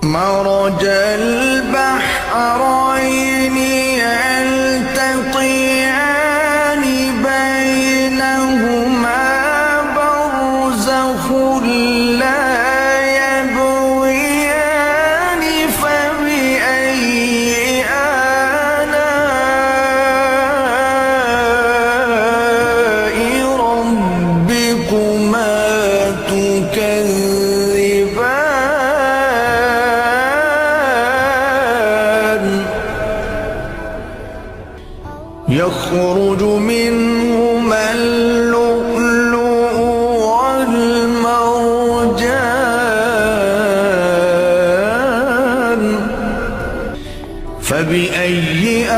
مرج البحرين يلتقيان بينهما برزخ لا يبغيان فبأي آلاء ربكما تكذبان يخرج منهما اللؤلؤ والمرجان فبأي